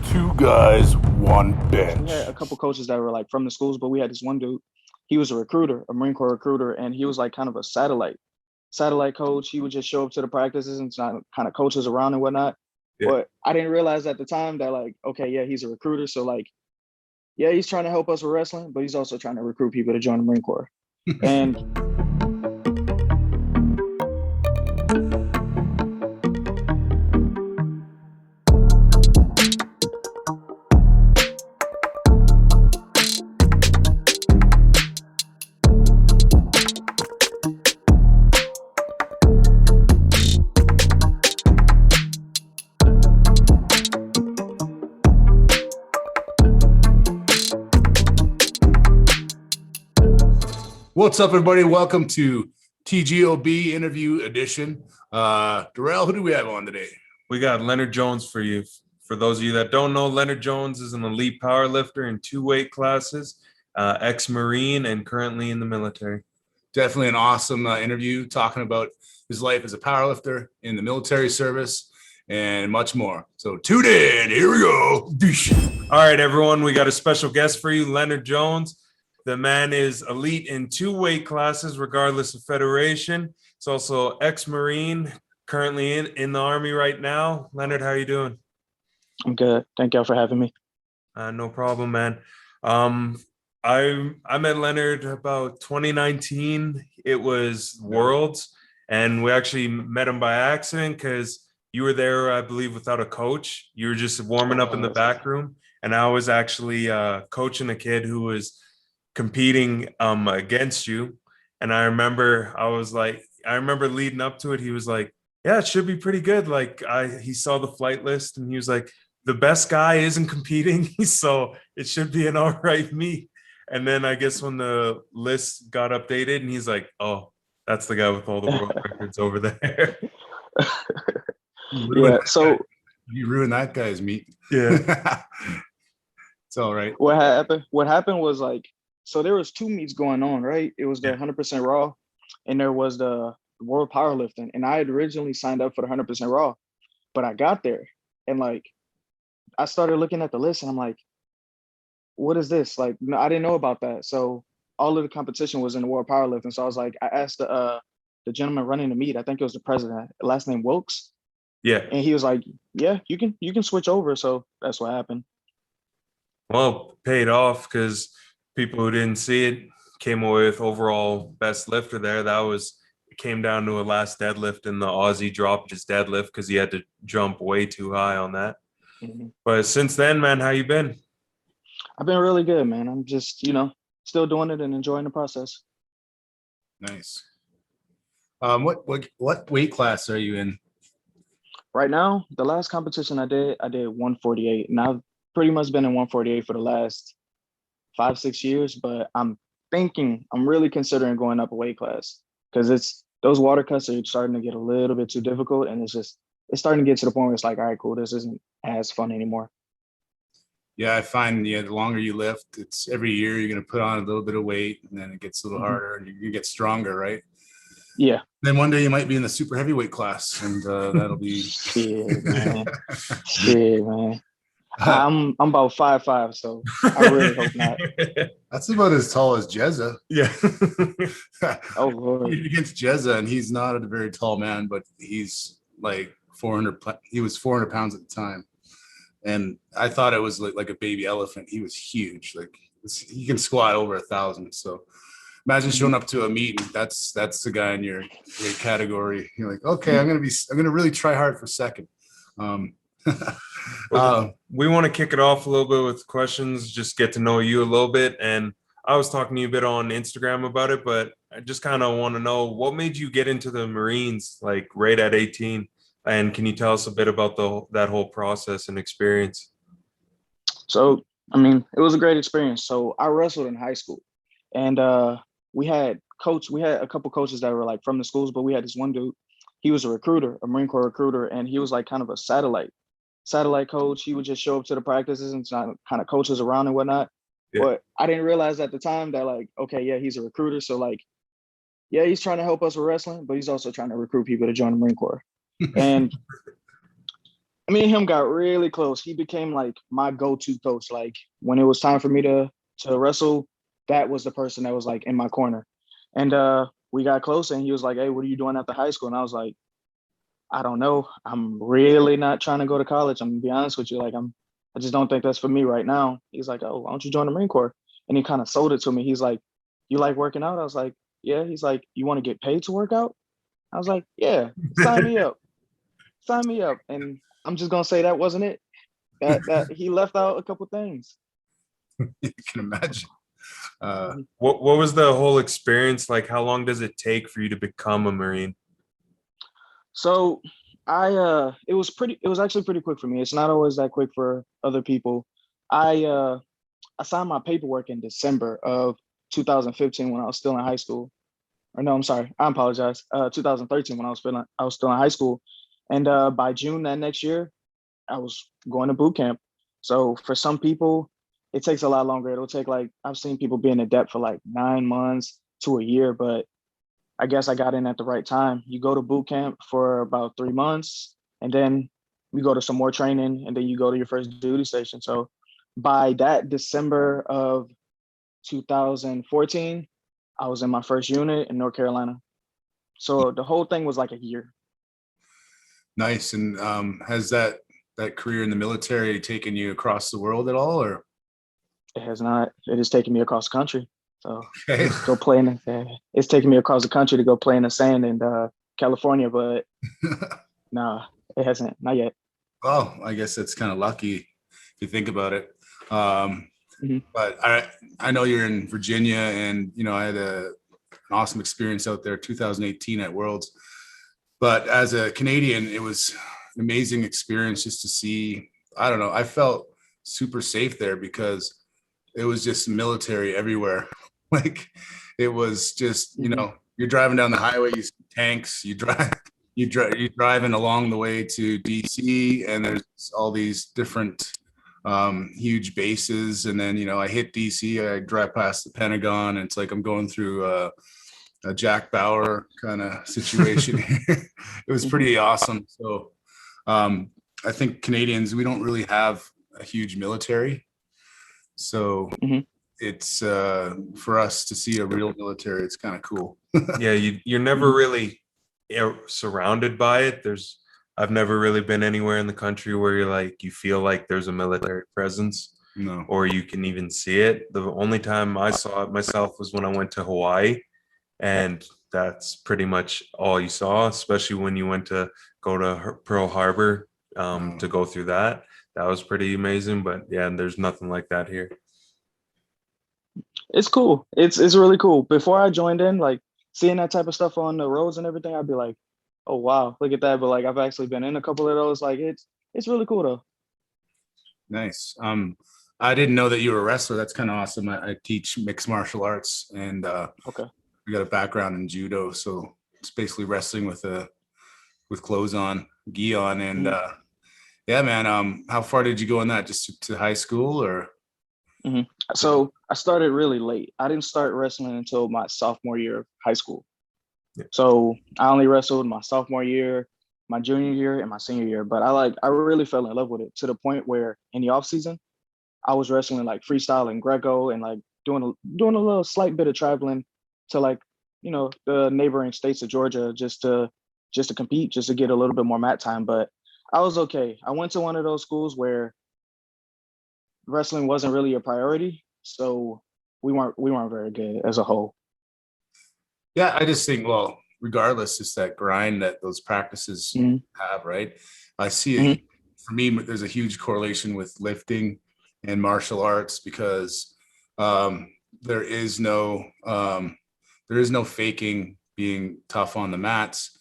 Two guys, one bench. We had a couple coaches that were like from the schools, but we had this one dude. He was a recruiter, a Marine Corps recruiter, and he was like kind of a satellite coach. He would just show up to the practices and kind of coaches around and whatnot. Yeah. But I didn't realize at the time that like, okay, yeah, he's a recruiter. So like, yeah, he's trying to help us with wrestling, but he's also trying to recruit people to join the Marine Corps. And What's up, everybody? Welcome to T.G.O.B interview edition. Darrell, who do we have on today? We got Lenard Jones for you. For those of you that don't know, Lenard Jones is an elite powerlifter in 2 weight classes, ex-Marine and currently in the military. Definitely an awesome interview talking about his life as a powerlifter in the military service and much more. So tune in. Here we go. All right, everyone. We got a special guest for you, Lenard Jones. The man is elite in 2 weight classes, regardless of federation. He's also ex-Marine, currently in the Army right now. Lenard, how are you doing? I'm good. Thank y'all for having me. No problem, man. I met Lenard about 2019. It was Worlds, and we actually met him by accident because you were there, I believe, without a coach. You were just warming up in the back room, and I was actually coaching a kid who was competing against you. And I remember leading up to it, he was like, yeah, it should be pretty good. Like he saw the flight list and he was like, the best guy isn't competing, so it should be an all right meet. And then I guess when the list got updated and he's like, oh, that's the guy with all the world records over there. Yeah, so you ruined that guy's meet. Yeah. It's all right. what happened was like, so there was 2 meets going on, right? It was the 100% raw and there was the world powerlifting. And I had originally signed up for the 100% raw, but I got there and like, I started looking at the list and I'm like, what is this? Like, no, I didn't know about that. So all of the competition was in the world powerlifting. So I was like, I asked the gentleman running the meet, I think it was the president, last name Wilks. Yeah. And he was like, yeah, you can switch over. So that's what happened. Well, paid off because people who didn't see it came away with overall best lifter there. It came down to a last deadlift, and the Aussie dropped his deadlift because he had to jump way too high on that. Mm-hmm. But since then, man, how you been? I've been really good, man. I'm just, still doing it and enjoying the process. Nice. What weight class are you in? Right now, the last competition I did 148, and I've pretty much been in 148 for the last 5-6 years, but I'm really considering going up a weight class because those water cuts are starting to get a little bit too difficult, and it's starting to get to the point where it's like, all right, cool, this isn't as fun anymore. Yeah, I find the longer you lift, it's every year you're going to put on a little bit of weight, and then it gets a little harder, and you get stronger, right? Yeah. Then one day you might be in the super heavyweight class, and that'll be shit, man. Shit, man. I'm about 5'5", so I really hope not. That's about as tall as 𝐓.𝐆.𝐎. Yeah. Oh Lord. Against 𝐓.𝐆.𝐎, and he's not a very tall man, but he's like 400. He was 400 pounds at the time, and I thought it was like a baby elephant. He was huge. Like he can squat over 1,000. So imagine showing up to a meet and that's the guy in your category. You're like, okay, I'm gonna really try hard for second. We want to kick it off a little bit with questions, just get to know you a little bit. And I was talking to you a bit on Instagram about it, but I just kind of want to know what made you get into the Marines like right at 18. And can you tell us a bit about that whole process and experience? So, it was a great experience. So I wrestled in high school, and we had a couple coaches that were like from the schools, but we had this one dude. He was a recruiter, a Marine Corps recruiter, and he was like kind of a satellite coach. He would just show up to the practices and kind of coaches around and whatnot. Yeah. But I didn't realize at the time that like, okay, yeah, he's a recruiter. So like, yeah, he's trying to help us with wrestling, but he's also trying to recruit people to join the Marine Corps. And me and him got really close. He became like my go-to coach. Like when it was time for me to wrestle, that was the person that was like in my corner. And we got close and he was like, "Hey, what are you doing after high school?" And I was like, "I don't know. I'm really not trying to go to college. I'm gonna be honest with you. Like I just don't think that's for me right now." He's like, "Oh, why don't you join the Marine Corps?" And he kind of sold it to me. He's like, "You like working out?" I was like, "Yeah." He's like, "You want to get paid to work out?" I was like, "Yeah, sign me up. Sign me up." And I'm just gonna say that wasn't it. That he left out a couple things. You can imagine. What was the whole experience like? How long does it take for you to become a Marine? So it was actually pretty quick for me. It's not always that quick for other people. I signed my paperwork in December of 2015 when I was still in high school. Or no, I'm sorry, I apologize. 2013 when I was still in high school. And by June that next year, I was going to boot camp. So for some people, it takes a lot longer. It'll take like, I've seen people be in a depth for like 9 months to a year, but I guess I got in at the right time. You go to boot camp for about 3 months, and then you go to some more training, and then you go to your first duty station. So by that December of 2014, I was in my first unit in North Carolina. So the whole thing was like a year. Nice. And has that career in the military taken you across the world at all, or? It has not. It has taken me across the country. So Okay. go play in it's taking me across the country to go play in the sand in California, but nah, it hasn't. Not yet. Well, I guess that's kind of lucky if you think about it. Mhm. But I know you're in Virginia, and I had an awesome experience out there 2018 at Worlds. But as a Canadian, it was an amazing experience just to see. I don't know. I felt super safe there because it was just military everywhere. Like it was just, you're driving down the highway, you see tanks, you're driving along the way to DC, and there's all these different huge bases. And then, I hit DC, I drive past the Pentagon, and it's like I'm going through a Jack Bauer kind of situation here. It was pretty awesome. So I think Canadians, we don't really have a huge military. So it's for us to see a real military, it's kind of cool. Yeah, you're never really surrounded by it. I've never really been anywhere in the country where you feel like there's a military presence. No. Or you can even see it. The only time I saw it myself was when I went to Hawaii, and that's pretty much all you saw, especially when you went to go to Pearl Harbor to go through that. That was pretty amazing. But yeah, there's nothing like that here. It's cool. It's really cool. Before I joined in, like seeing that type of stuff on the roads and everything, I'd be like, "Oh wow, look at that!" But like I've actually been in a couple of those. Like it's really cool though. Nice. I didn't know that you were a wrestler. That's kind of awesome. I teach mixed martial arts, and Okay. we got a background in judo, so it's basically wrestling with clothes on, gi on, and yeah, man. How far did you go in that? Just to high school, or? So I started really late. I didn't start wrestling until my sophomore year of high school. Yeah. So I only wrestled my sophomore year, my junior year, and my senior year. But I really fell in love with it to the point where in the off season, I was wrestling like freestyle and Greco and like doing a little slight bit of traveling to like, the neighboring states of Georgia just to compete, just to get a little bit more mat time. But I was okay. I went to one of those schools where wrestling wasn't really a priority. So we weren't very good as a whole. Yeah, I just think, well, regardless, it's that grind that those practices have, right? I see it. For me, there's a huge correlation with lifting and martial arts because there is no faking being tough on the mats.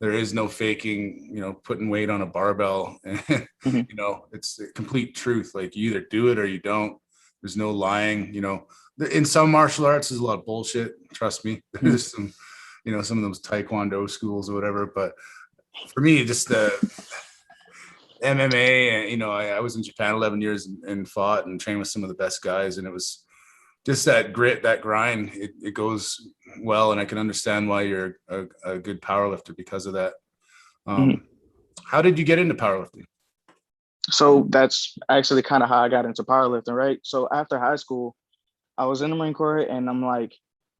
There is no faking, putting weight on a barbell. And, it's the complete truth. Like you either do it or you don't. There's no lying. In some martial arts, there's a lot of bullshit. Trust me. There's some, some of those Taekwondo schools or whatever. But for me, just the MMA, and I was in Japan 11 years and fought and trained with some of the best guys, and it was just that grit, that grind. It goes well, and I can understand why you're a good powerlifter because of that. How did you get into powerlifting? So that's actually kind of how I got into powerlifting, right? So after high school, I was in the Marine Corps and I'm like,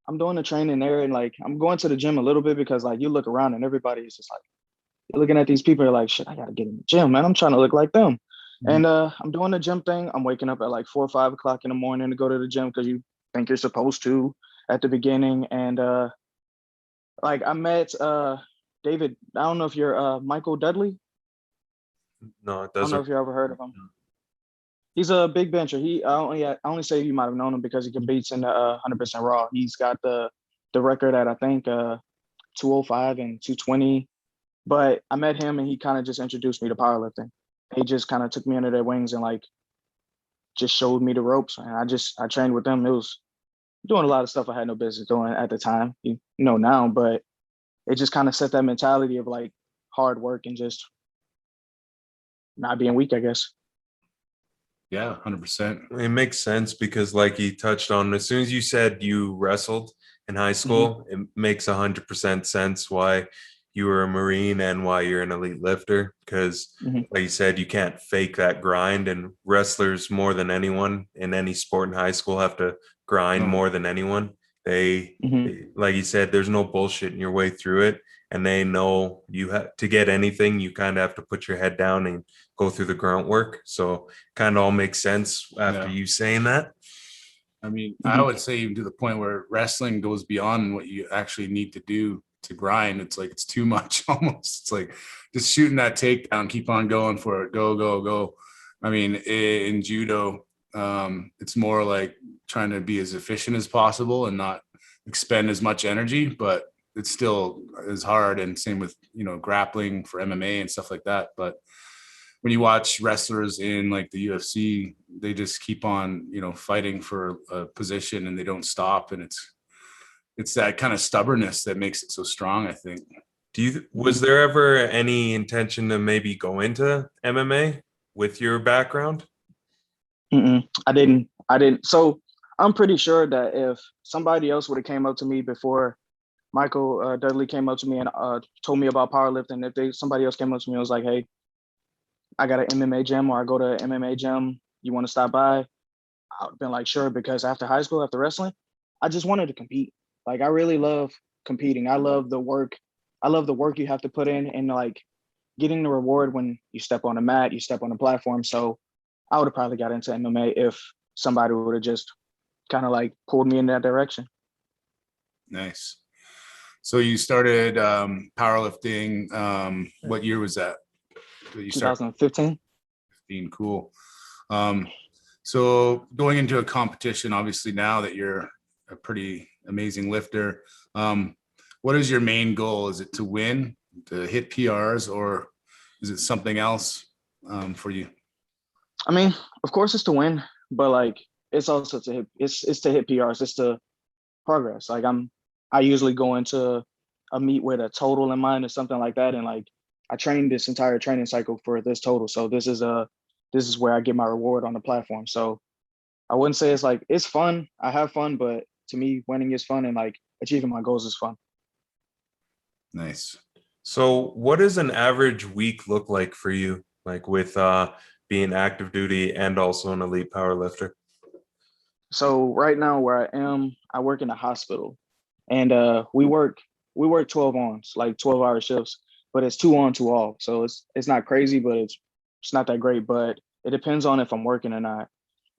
I'm doing the training there and like I'm going to the gym a little bit because like you look around and everybody is just like, you're looking at these people, you're like, shit, I gotta get in the gym, man. I'm trying to look like them. And I'm doing the gym thing. I'm waking up at like 4 or 5 o'clock in the morning to go to the gym because you think you're supposed to at the beginning. And like I met David, I don't know if you're Michael Dudley. No, it I don't know doesn't. if you ever heard of him. He's a big bencher. I only say you might have known him because he competes in the 100% raw. He's got the record at I think 205 and 220. But I met him and he kind of just introduced me to powerlifting. He just kind of took me under their wings and like just showed me the ropes. And I trained with them. It was doing a lot of stuff I had no business doing at the time, you know now, but it just kind of set that mentality of like hard work and just not being weak, I guess. Yeah, 100%. It makes sense because, like he touched on, as soon as you said you wrestled in high school, it makes 100% sense why you were a Marine and why you're an elite lifter. Because, like you said, you can't fake that grind, and wrestlers more than anyone in any sport in high school have to grind more than anyone. They, like you said, there's no bullshit in your way through it, and they know you have to get anything. You kind of have to put your head down and go through the grunt work. So kind of all makes sense after you saying that. I mean, I would say even to the point where wrestling goes beyond what you actually need to do to grind. It's like, it's too much almost. It's like just shooting that takedown, keep on going for it. Go, go, go. I mean, in judo, it's more like trying to be as efficient as possible and not expend as much energy, but it still is hard. And same with, you know, grappling for MMA and stuff like that. But when you watch wrestlers in like the UFC, they just keep on, you know, fighting for a position and they don't stop. And it's that kind of stubbornness that makes it so strong, I think. Was there ever any intention to maybe go into MMA with your background? I didn't. So I'm pretty sure that if somebody else would have came up to me before Michael Dudley came up to me and told me about powerlifting, if somebody else came up to me and was like, hey, I got an MMA gym or I go to an MMA gym, you want to stop by? I would have been like, sure, because after high school, after wrestling, I just wanted to compete. Like I really love competing. I love the work. I love the work you have to put in and like getting the reward when you step on a mat, you step on a platform. So I would have probably got into MMA if somebody would have just kind of like pulled me in that direction. Nice. So you started powerlifting. What year was that? You 2015. 15, cool. So going into a competition, obviously now that you're a pretty amazing lifter, what is your main goal? Is it to win, to hit PRs, or is it something else for you? I mean, of course it's to win, but like it's also to hit, it's to hit PRs, it's to progress. Like I usually go into a meet with a total in mind or something like that. And like I trained this entire training cycle for this total. So this is where I get my reward on the platform. So I wouldn't say it's like it's fun. I have fun, but to me, winning is fun and like achieving my goals is fun. Nice. So what does an average week look like for you? Like with being active duty and also an elite powerlifter? So right now where I am, I work in a hospital and we work 12 ons, like 12-hour shifts, but it's 2 on, 2 off. So it's not crazy, but it's not that great, but it depends on if I'm working or not.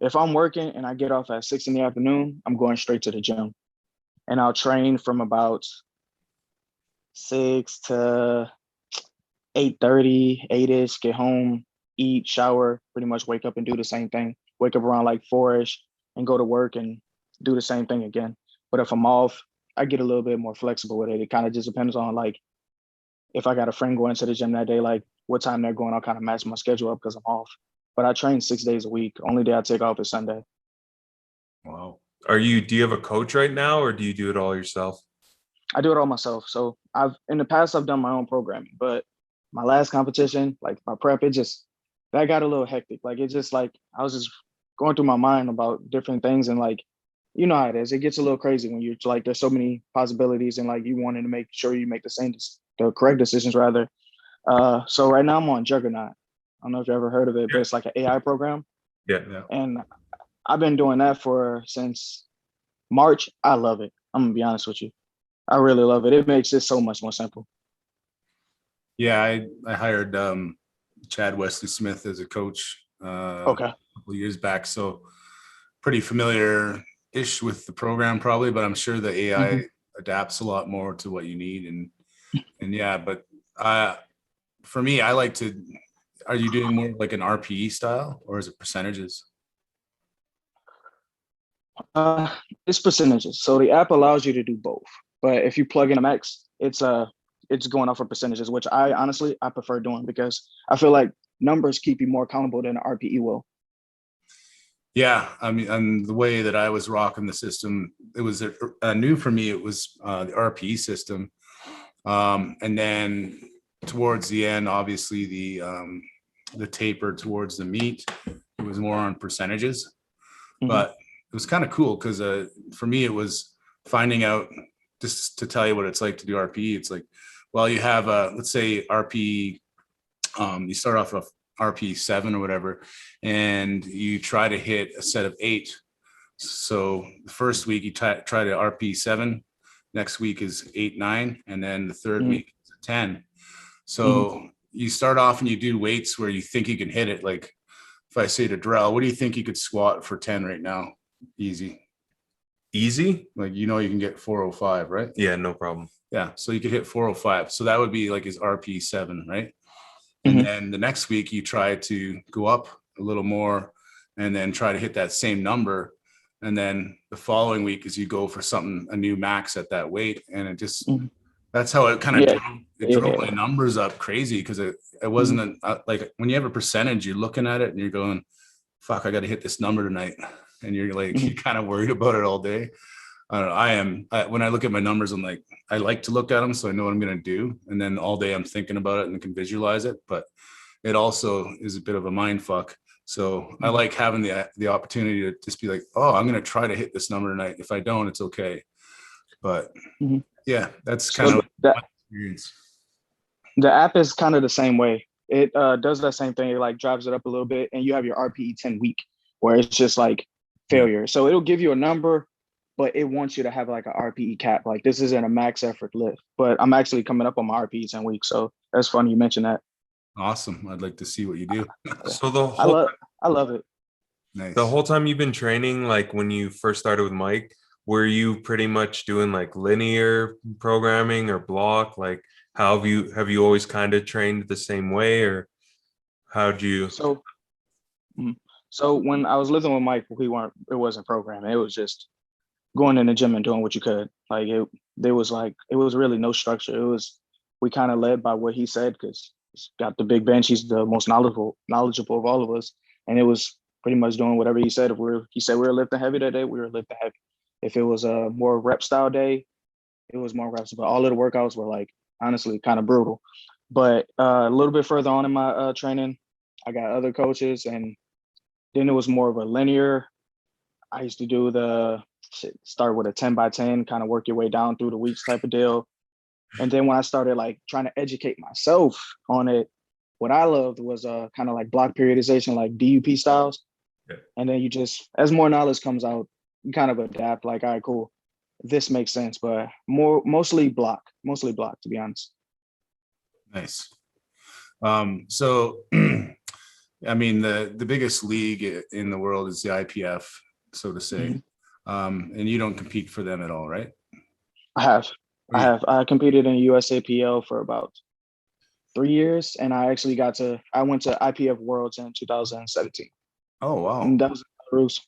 If I'm working and I get off at 6 in the afternoon, I'm going straight to the gym and I'll train from about 6 to 8:30, 8-ish, get home, eat, shower, pretty much wake up and do the same thing. Wake up around like 4-ish and go to work and do the same thing again. But if I'm off, I get a little bit more flexible with it. It kind of just depends on like, if I got a friend going to the gym that day, like what time they're going, I'll kind of match my schedule up because I'm off. But I train 6 days a week. Only day I take off is Sunday. Wow. Do you have a coach right now or do you do it all yourself? I do it all myself. So in the past, I've done my own programming, but my last competition, like my prep, that got a little hectic. Like, it just like, I was just going through my mind about different things. And like, you know how it is. It gets a little crazy when you're like, there's so many possibilities and like you wanting to make sure you make the correct decisions rather. So right now I'm on Juggernaut. I don't know if you ever heard of it, but it's like an AI program. Yeah. And I've been doing that since March. I love it. I'm gonna be honest with you. I really love it. It makes it so much more simple. Yeah, I hired Chad Wesley Smith as a coach Okay. a couple of years back, so pretty familiar-ish with the program probably, but I'm sure the AI adapts a lot more to what you need. And yeah, but for me, I like to. Are you doing more like an RPE style, or is it percentages? It's percentages. So the app allows you to do both. But if you plug in a max, it's going off of percentages, which I honestly prefer doing because I feel like numbers keep you more accountable than RPE will. Yeah, I mean, and the way that I was rocking the system, it was new for me. It was the RPE system, and then towards the end, obviously the taper towards the meet, it was more on percentages. But it was kind of cool because for me, it was finding out, just to tell you what it's like to do RPE. It's like, well, you have let's say RPE, you start off of RPE 7 or whatever, and you try to hit a set of 8. So the first week you try to RPE 7, next week is 8, 9, and then the third week is 10. So you start off and you do weights where you think you can hit it. Like if I say to Drell, what do you think you could squat for 10 right now? Easy. Like, you can get 405, right? Yeah, no problem. Yeah, so you could hit 405. So that would be like his RP 7, right? And then the next week you try to go up a little more and then try to hit that same number. And then the following week is you go for a new max at that weight. And it just, that's how it kind of drove my numbers up crazy, because it wasn't like when you have a percentage, you're looking at it and you're going, fuck, I got to hit this number tonight. And you're like, you're kind of worried about it all day. I don't know. When I look at my numbers, I'm like, I like to look at them so I know what I'm going to do. And then all day I'm thinking about it and can visualize it. But it also is a bit of a mind fuck. So I like having the opportunity to just be like, oh, I'm going to try to hit this number tonight. If I don't, it's okay. But yeah, that's kind of my experience. The app is kind of the same way. It does that same thing. It like drives it up a little bit, and you have your RPE 10 week where it's just like failure. So it'll give you a number, but it wants you to have like a RPE cap. Like, this isn't a max effort lift, but I'm actually coming up on my RPE 10 week. So that's funny you mentioned that. Awesome. I'd like to see what you do. So I love it. Nice. The whole time you've been training, like when you first started with Mike, were you pretty much doing like linear programming or block? Like, how have you always kind of trained the same way, or how'd you? So when I was living with Mike, it wasn't programming. It was just going in the gym and doing what you could. Like it was really no structure. We kind of led by what he said, because he's got the big bench. He's the most knowledgeable of all of us. And it was pretty much doing whatever he said. If he said we were lifting heavy that day, we were lifting heavy. If it was a more rep style day, it was more reps. But all of the workouts were like, honestly, kind of brutal. But a little bit further on in my training, I got other coaches, and then it was more of a linear. I used to do start with a 10 by 10, kind of work your way down through the weeks type of deal. And then when I started like trying to educate myself on it, what I loved was kind of like block periodization, like DUP styles. Yeah. And then you just, as more knowledge comes out, you kind of adapt, like, all right, cool, this makes sense. But mostly block, to be honest. Nice. So I mean, the biggest league in the world is the IPF, so to say. And you don't compete for them at all, right? I competed in USAPL for about 3 years, and I went to IPF Worlds in 2017. Oh, wow. And that was Belarus.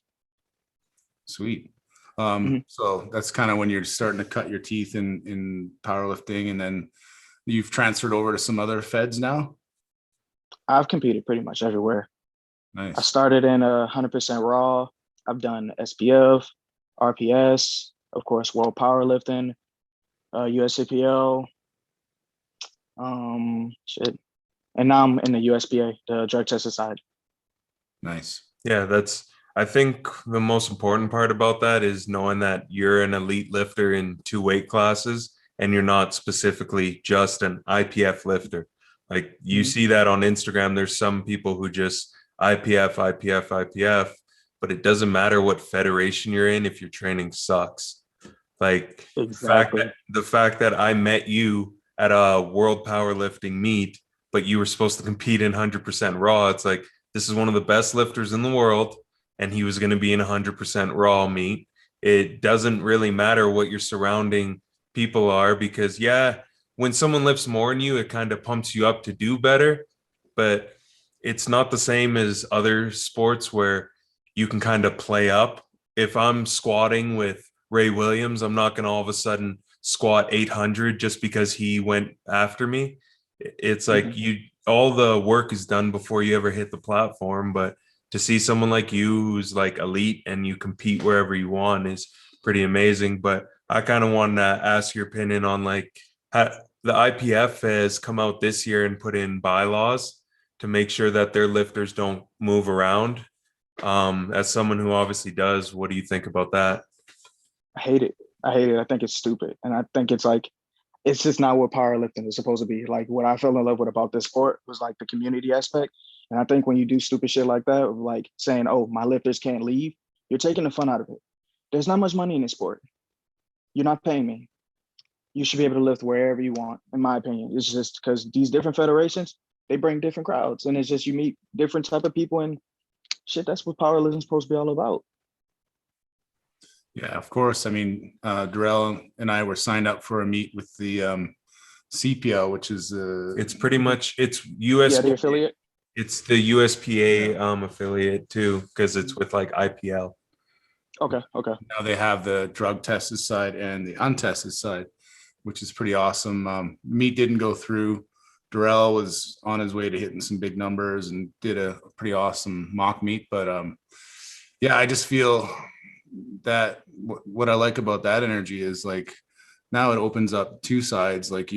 Sweet. So that's kind of when you're starting to cut your teeth in powerlifting, and then you've transferred over to some other feds now? I've competed pretty much everywhere. Nice. I started in 100% raw. I've done SPF, RPS, of course, World Powerlifting, USAPL, and now I'm in the USPA, the Drug Testing side. Nice. Yeah, I think the most important part about that is knowing that you're an elite lifter in 2 weight classes, and you're not specifically just an IPF lifter. Like you see that on Instagram. There's some people who just IPF, IPF, IPF, but it doesn't matter what federation you're in if your training sucks. Like Exactly. the fact that I met you at a world powerlifting meet, but you were supposed to compete in 100% raw. It's like, this is one of the best lifters in the world, and he was going to be in 100% raw meet. It doesn't really matter what your surrounding people are, because when someone lifts more than you, it kind of pumps you up to do better, but it's not the same as other sports where you can kind of play up. If I'm squatting with Ray Williams, I'm not going to all of a sudden squat 800 just because he went after me. It's like all the work is done before you ever hit the platform, but to see someone like you who's like elite and you compete wherever you want is pretty amazing. But I kind of want to ask your opinion on like how the IPF has come out this year and put in bylaws to make sure that their lifters don't move around. As someone who obviously does, what do you think about that? I hate it. I hate it. I think it's stupid. And I think it's like, it's just not what powerlifting is supposed to be. Like what I fell in love with about this sport was like the community aspect. And I think when you do stupid shit like that, like saying, oh, my lifters can't leave, you're taking the fun out of it. There's not much money in this sport. You're not paying me. You should be able to lift wherever you want, in my opinion. It's just because these different federations, they bring different crowds. And it's just you meet different type of people, and shit, that's what powerlifting is supposed to be all about. Yeah, of course. I mean, Darrell and I were signed up for a meet with the CPL, which is it's pretty much it's US. Yeah, the affiliate. It's the USPA affiliate too, because it's with like IPL. Okay. Now they have the drug tested side and the untested side, which is pretty awesome. Meet didn't go through. Darrell was on his way to hitting some big numbers and did a pretty awesome mock meet. But I just feel that what I like about that energy is like now it opens up two sides. Like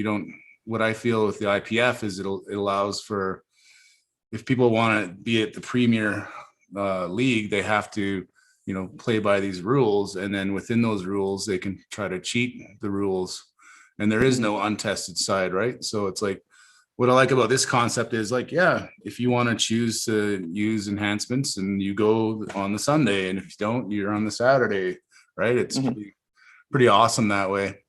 what I feel with the IPF is it allows for, if people want to be at the premier league, they have to, play by these rules. And then within those rules, they can try to cheat the rules. And there is no untested side, right? So it's like, what I like about this concept is like, if you want to choose to use enhancements and you go on the Sunday, and if you don't, you're on the Saturday, right? It's pretty awesome that way.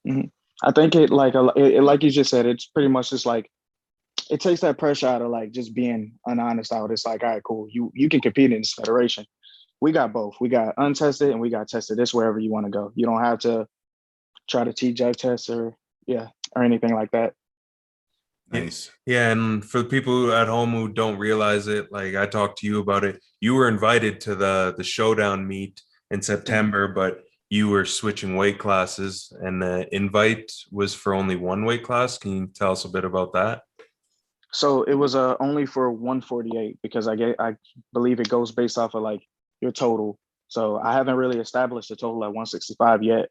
I think it like you just said, it's pretty much just like, it takes that pressure out of like just being honest out. It's like, all right, cool. You can compete in this federation. We got both. We got untested and we got tested. This wherever you want to go. You don't have to try to T.G.O.B test or anything like that. Nice. Yeah, and for the people at home who don't realize it, like I talked to you about it, you were invited to the Showdown meet in September, but you were switching weight classes, and the invite was for only one weight class. Can you tell us a bit about that? So it was only for 148 because I believe it goes based off of like your total. So I haven't really established a total at 165 yet.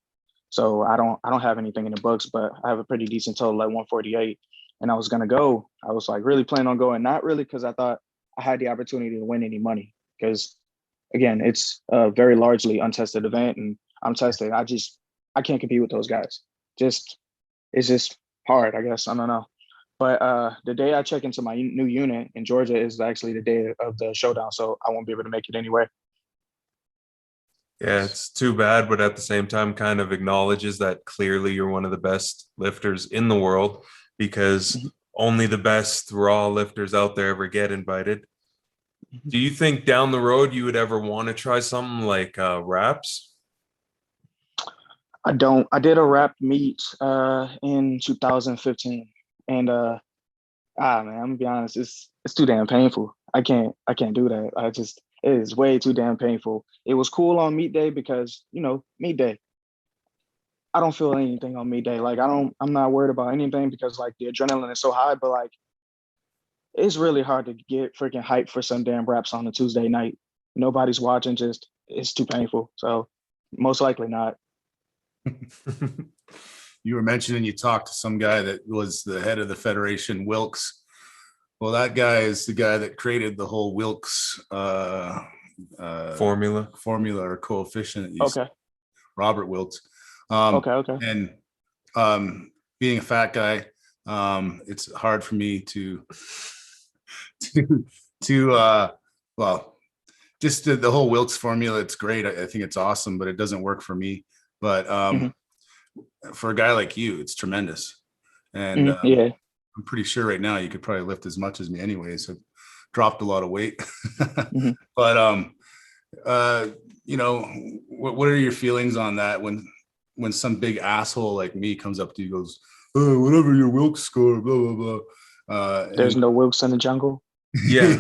So I don't have anything in the books, but I have a pretty decent total at 148. And I was gonna go. I was like really planning on going, not really because I thought I had the opportunity to win any money. Because again, it's a very largely untested event, and I'm tested. I can't compete with those guys. It's just hard, I guess. I don't know. But the day I check into my new unit in Georgia is actually the day of the Showdown, so I won't be able to make it anyway. Yeah, it's too bad, but at the same time kind of acknowledges that clearly you're one of the best lifters in the world, because only the best raw lifters out there ever get invited. Do you think down the road you would ever want to try something like wraps? I don't. I did a wrap meet in 2015, and man, I'm gonna be honest, it's too damn painful. I can't do that. It is way too damn painful. It was cool on meet day because meet day. I don't feel anything on meet day. Like I'm not worried about anything because like the adrenaline is so high, but like it's really hard to get freaking hyped for some damn raps on a Tuesday night. Nobody's watching, it's too painful. So most likely not. You were mentioning you talked to some guy that was the head of the federation, Wilks. Well, that guy is the guy that created the whole Wilks formula or coefficient. Okay. Robert Wilks. Okay. And being a fat guy, It's hard for me to well, just the whole Wilks formula. It's great. I think it's awesome, but it doesn't work for me. But for a guy like you, it's tremendous. And yeah, I'm pretty sure right now you could probably lift as much as me anyways. I've dropped a lot of weight. But you know, what are your feelings on that when some big asshole like me comes up to you and goes, oh, whatever your Wilks score, blah blah blah. there's no Wilks in the jungle. Yeah.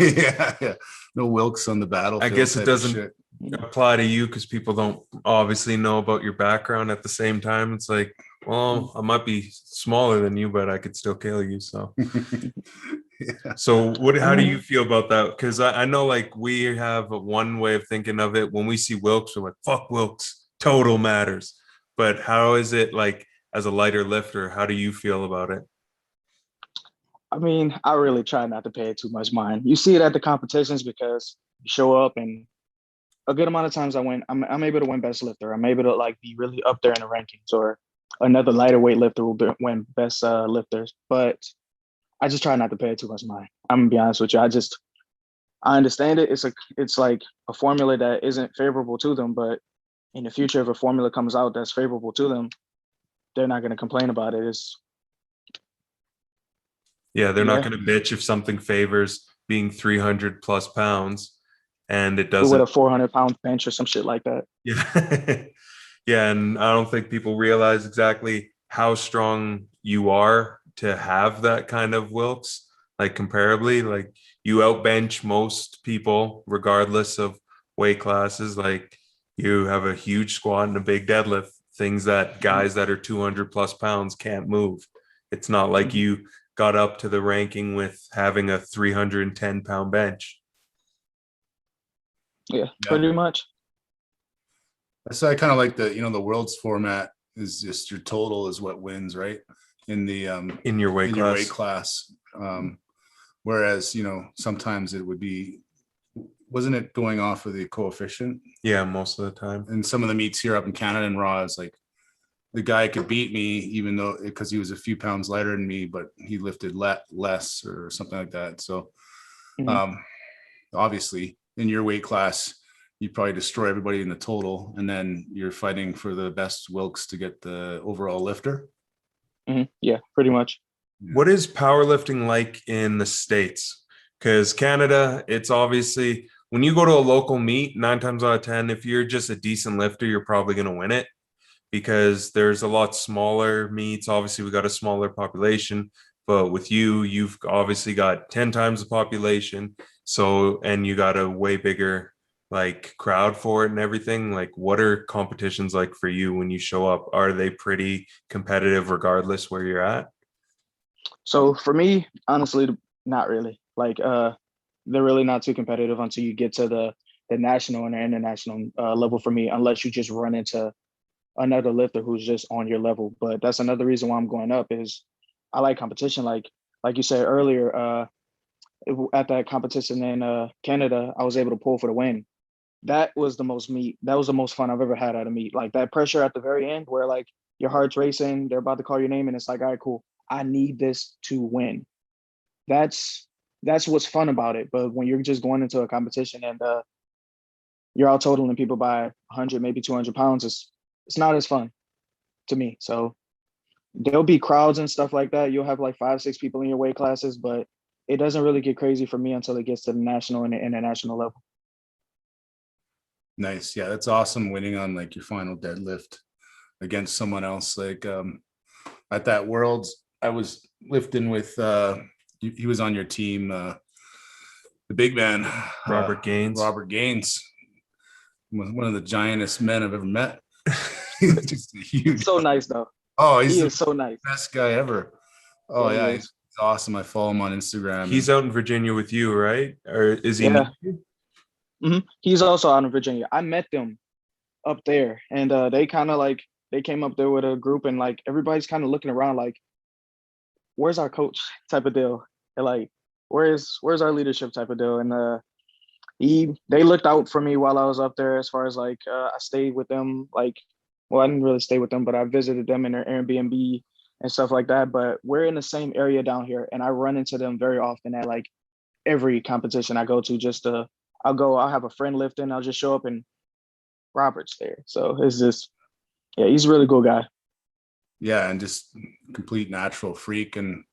Yeah. No Wilks on the battlefield. I guess it doesn't shit. apply to you because people don't obviously know about your background at the same time. It's like, well, I might be smaller than you, but I could still kill you. So, so how do you feel about that? Because I know like we have one way of thinking of it. When we see Wilks, we're like, fuck Wilks, total matters. But how is it like as a lighter lifter? How do you feel about it? I mean, I really try not to pay it too much mind. You see it at the competitions because you show up, and a good amount of times I'm able to win best lifter. I'm able to like be really up there in the rankings, or another lighter weight lifter will win best lifters. But I just try not to pay it too much mind. I'm gonna be honest with you. I understand it. It's like a formula that isn't favorable to them, but in the future, if a formula comes out that's favorable to them, they're not gonna complain about it. They're not going to bitch if something favors being 300 plus pounds and it doesn't. With a 400-pound bench or some shit like that. Yeah. Yeah. And I don't think people realize exactly how strong you are to have that kind of Wilks, like comparably, like you outbench most people regardless of weight classes. Like you have a huge squat and a big deadlift, things that guys that are 200 plus pounds can't move. It's not like you got up to the ranking with having a 310-pound bench. Yeah, pretty much. So I kind of like the world's format is just your total is what wins, right? In the in your weight class. Whereas, sometimes it would be, wasn't it going off of the coefficient? Yeah, most of the time. And some of the meets here up in Canada and Raw is like, the guy could beat me even though because he was a few pounds lighter than me, but he lifted less or something like that. So obviously in your weight class, you probably destroy everybody in the total, and then you're fighting for the best Wilks to get the overall lifter. Yeah, pretty much. What is powerlifting like in the States? Because Canada, it's obviously when you go to a local meet, 9 times out of 10, if you're just a decent lifter, you're probably going to win it. Because there's a lot smaller meets. Obviously, we got a smaller population, but with you've obviously got 10 times the population. So, and you got a way bigger like crowd for it and everything. Like, what are competitions like for you when you show up? Are they pretty competitive regardless where you're at? So for me, honestly, not really. Like, they're really not too competitive until you get to the national and the international level for me, unless you just run into another lifter who's just on your level. But that's another reason why I'm going up is I like competition. Like you said earlier, at that competition in Canada, I was able to pull for the win. That was the most fun I've ever had at a meet. Like that pressure at the very end where like your heart's racing, they're about to call your name and it's like, all right, cool. I need this to win. That's what's fun about it. But when you're just going into a competition and you're out totaling people by 100, maybe 200 pounds, it's not as fun to me. So there'll be crowds and stuff like that. You'll have like 5-6 people in your weight classes, but it doesn't really get crazy for me until it gets to the national and the international level. Nice. Yeah, that's awesome. Winning on like your final deadlift against someone else. Like at that Worlds, I was lifting with he was on your team, the big man, Robert Gaines. Robert Gaines, one of the giantest men I've ever met. He's just huge. So nice though. Oh, he is so nice. Best guy ever. Oh yeah, he's awesome. I follow him on Instagram. He's out in Virginia with you, right? Or is he? Yeah. He's also out in Virginia. I met them up there, and they kind of like they came up there with a group, and like everybody's kind of looking around, like, "Where's our coach?" type of deal. And like, "Where's our leadership?" type of deal. And they looked out for me while I was up there. As far as like I stayed with them, like. Well, I didn't really stay with them, but I visited them in their Airbnb. and stuff like that. But we're in the same area down here, and I run into them very often at like every competition I go to. I'll have a friend lifting, I'll just show up and Robert's there. So it's just, yeah, he's a really cool guy. Yeah, and just complete natural freak. And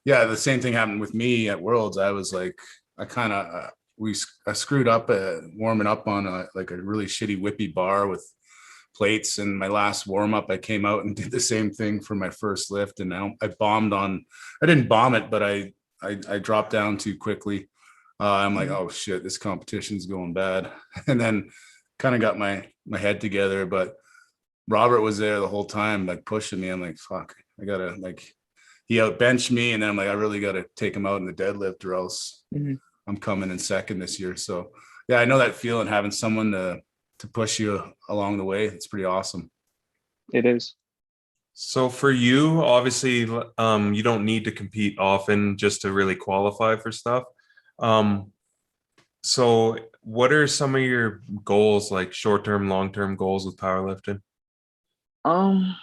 yeah, the same thing happened with me at Worlds. I was like, I screwed up warming up on a really shitty whippy bar with plates. And my last warm up, I came out and did the same thing for my first lift. And I didn't bomb it, but I dropped down too quickly. I'm like, oh shit, this competition's going bad. And then kind of got my head together, but Robert was there the whole time, like pushing me. I'm like, fuck, I gotta he outbenched me, and then I'm like, I really gotta take him out in the deadlift, or else I'm coming in second this year. So yeah, I know that feeling, having someone to push you along the way. It's pretty awesome. It is. So for you, obviously, you don't need to compete often just to really qualify for stuff. So what are some of your goals, like short-term, long-term goals with powerlifting? My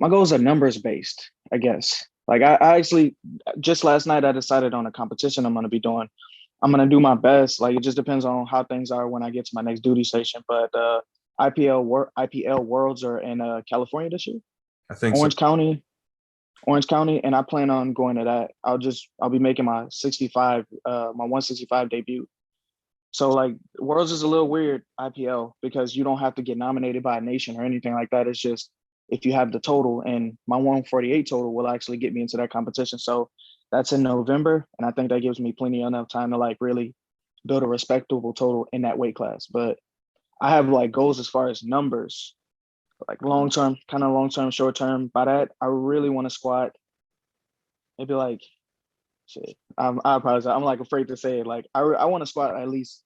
goals are numbers based, I guess. Like I actually just last night I decided on a competition I'm gonna be doing. I'm gonna do my best. Like it just depends on how things are when I get to my next duty station. But IPL Worlds are in California this year. I think Orange County, and I plan on going to that. I'll be making my 165 debut. So like Worlds is a little weird, IPL, because you don't have to get nominated by a nation or anything like that. It's just if you have the total, and my 148 total will actually get me into that competition. So that's in November, and I think that gives me plenty enough time to like really build a respectable total in that weight class. But I have like goals as far as numbers, like long term, short term. By that, I really want to squat maybe like shit. I apologize. I'm like afraid to say it. Like I want to squat at least.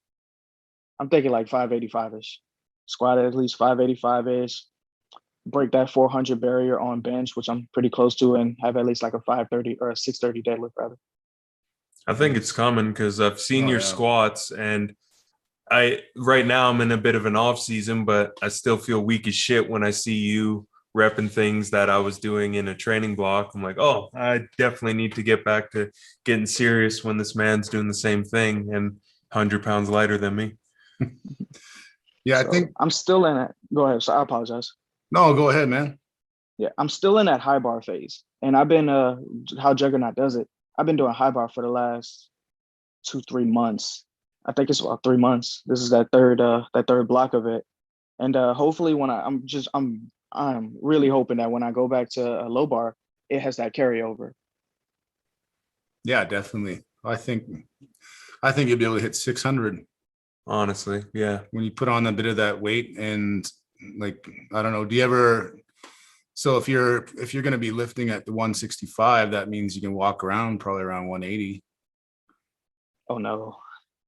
I'm thinking like 585-ish. Squat at least 585-ish. Break that 400 barrier on bench, which I'm pretty close to, and have at least like a 530 or a 630 deadlift rather. I think it's coming because I've seen your squats, and right now I'm in a bit of an off season, but I still feel weak as shit when I see you repping things that I was doing in a training block. I'm like, oh, I definitely need to get back to getting serious when this man's doing the same thing and 100 pounds lighter than me. Yeah, I think I'm still in it. Go ahead. So I apologize. No, go ahead, man. Yeah, I'm still in that high bar phase. And I've been how Juggernaut does it. I've been doing high bar for the last 2-3 months. I think it's about 3 months. This is that third block of it. And hopefully when I'm really hoping that when I go back to a low bar, it has that carryover. Yeah, definitely. I think you'll be able to hit 600. Honestly, yeah. When you put on a bit of that weight, and like, I don't know, do you ever, so if you're going to be lifting at the 165, that means you can walk around probably around 180. Oh no.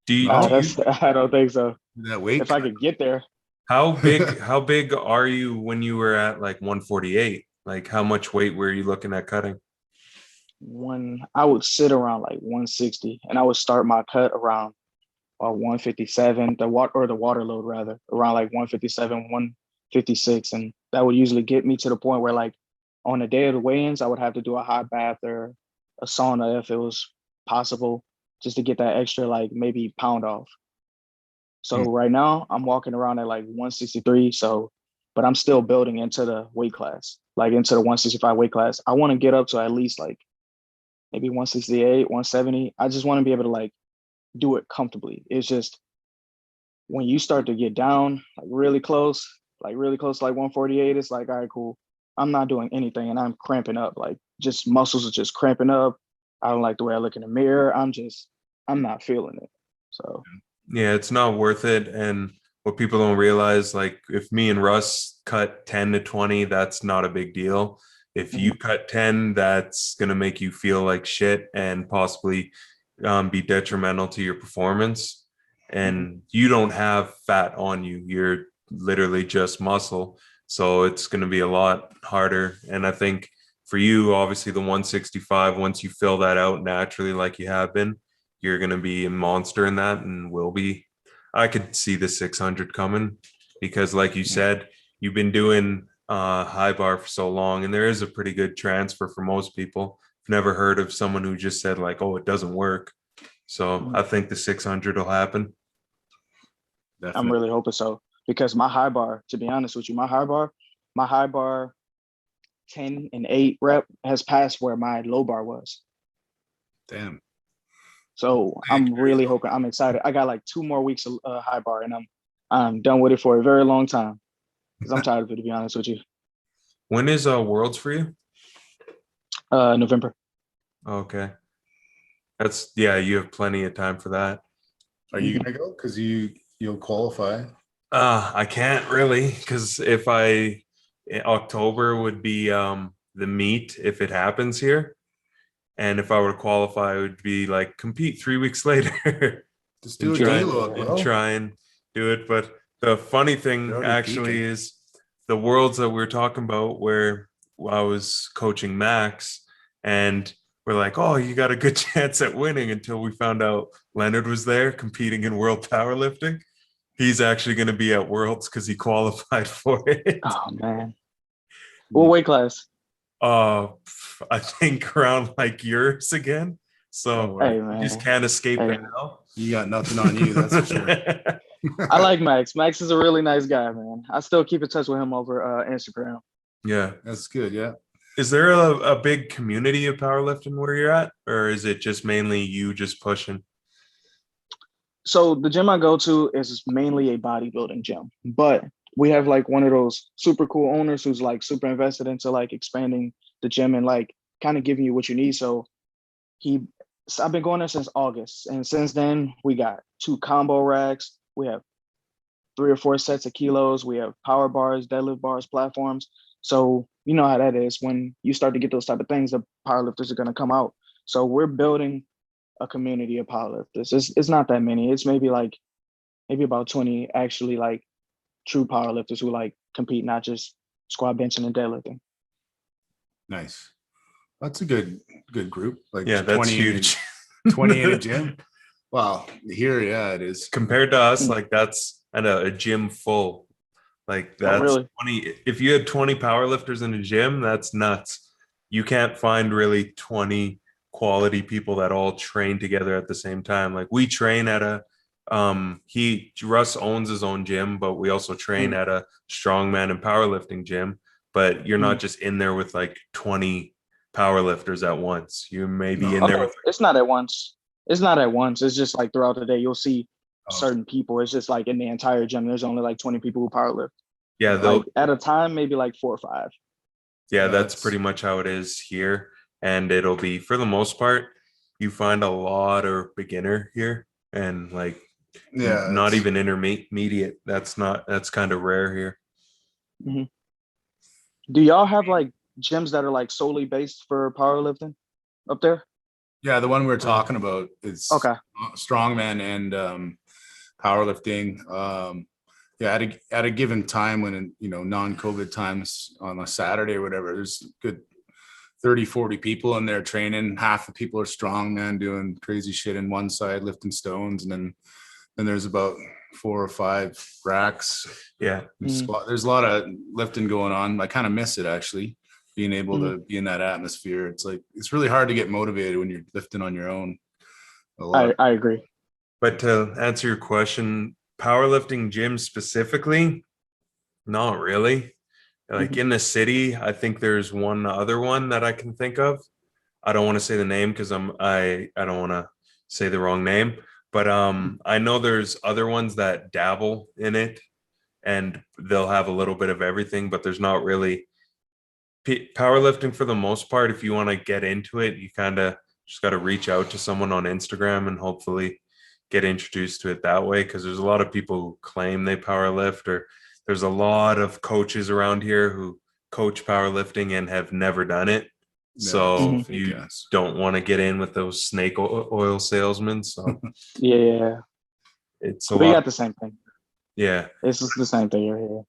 I don't think so. That weight. If I could get there. How big are you when you were at like 148? Like how much weight were you looking at cutting? I would sit around like 160, and I would start my cut around 157, the water load rather, around like 157, 156. And that would usually get me to the point where like on the day of the weigh-ins, I would have to do a hot bath or a sauna if it was possible, just to get that extra like maybe pound off. So right now I'm walking around at like 163. So, but I'm still building into the weight class, like into the 165 weight class. I want to get up to at least like maybe 168, 170. I just want to be able to like do it comfortably. It's just when you start to get down like really close to like 148, it's like, all right, cool. I'm not doing anything and I'm cramping up. Like just muscles are just cramping up. I don't like the way I look in the mirror. I'm not feeling it. So yeah, it's not worth it. And what people don't realize, like if me and Russ cut 10 to 20, that's not a big deal. If you cut 10, that's going to make you feel like shit and possibly be detrimental to your performance. And you don't have fat on you. You're literally just muscle. So it's going to be a lot harder. And I think for you, obviously the 165, once you fill that out naturally, like you have been, you're going to be a monster in that and will be. I could see the 600 coming because like you said, you've been doing high bar for so long, and there is a pretty good transfer for most people. I've never heard of someone who just said like, "Oh, it doesn't work." So I think the 600 will happen. I'm Definitely. really hoping so, because my high bar, to be honest with you, my high bar 10 and 8 rep has passed where my low bar was. Damn. So I'm really hoping. I'm excited. I got like 2 more weeks of high bar, and I'm done with it for a very long time, because I'm tired of it, to be honest with you. When is Worlds for you? November. Okay. That's you have plenty of time for that. Are you gonna go? Because you'll qualify. I can't really, because if October would be the meet if it happens here. And if I were to qualify, it would be like compete 3 weeks later. Just do a try, deload, and bro. try and do it. But the funny thing actually peaking. is the worlds that we're talking about where I was coaching Max, and we're like, oh, you got a good chance at winning, until we found out Lenard was there competing in world powerlifting. He's actually going to be at Worlds because he qualified for it. Oh man. What weight class? I think around like yours again. So Hey, you man. just can't escape it now. You got nothing on you, that's for sure. I like Max. Max is a really nice guy, man. I still keep in touch with him over Instagram. Yeah, That's good. Yeah. is there a big community of powerlifting where you're at, or is it just mainly you just pushing? So the gym I go to is mainly a bodybuilding gym, but we have like one of those super cool owners who's like super invested into like expanding the gym and like kind of giving you what you need. So I've been going there since August, and since then we got 2 combo racks. We have 3 or 4 sets of kilos. We have power bars, deadlift bars, platforms. So you know how that is. When you start to get those type of things, the powerlifters are going to come out. So we're building a community of powerlifters. It's not that many. It's maybe about 20 actually like true powerlifters who like compete, not just squat, benching, and deadlifting. Nice. That's a good group. Like Yeah, that's huge. 20 in a gym. Wow. Here, yeah, it is. Compared to us, like that's at a gym full. Like that's really? 20. If you had 20 powerlifters in a gym, that's nuts. You can't find really 20 quality people that all train together at the same time. Like we train at a Russ owns his own gym, but we also train at a strongman and powerlifting gym. But you're not just in there with like 20 powerlifters at once. You may be in there with it's not at once. It's not at once. It's just like throughout the day you'll see certain people. It's just like in the entire gym there's only like 20 people who powerlift. Yeah, like at a time maybe like 4 or 5. Yeah, that's pretty much how it is here. And it'll be, for the most part, you find a lot of beginner here, and like not even intermediate. That's kind of rare here. Mm-hmm. Do y'all have like gyms that are like solely based for powerlifting up there? Yeah, the one we're talking about is strongman and powerlifting. Yeah, at a given time when, non-COVID times on a Saturday or whatever, there's good 30, 40 people in there training. Half the people are strongman doing crazy shit in one side, lifting stones, and then there's about 4 or 5 racks. Yeah, there's a lot of lifting going on. I kind of miss it, actually, being able to be in that atmosphere. It's like it's really hard to get motivated when you're lifting on your own. I agree. But to answer your question, powerlifting gym specifically, not really. Like in the city, I think there's one other one that I can think of. I don't want to say the name because I don't want to say the wrong name, but I know there's other ones that dabble in it, and they'll have a little bit of everything, but there's not really powerlifting for the most part. If you want to get into it, you kind of just got to reach out to someone on Instagram and hopefully get introduced to it that way, because there's a lot of people who claim they powerlift, or there's a lot of coaches around here who coach powerlifting and have never done it. So you don't want to get in with those snake oil salesmen. So yeah, it's we got the same thing. Yeah, it's just the same thing here.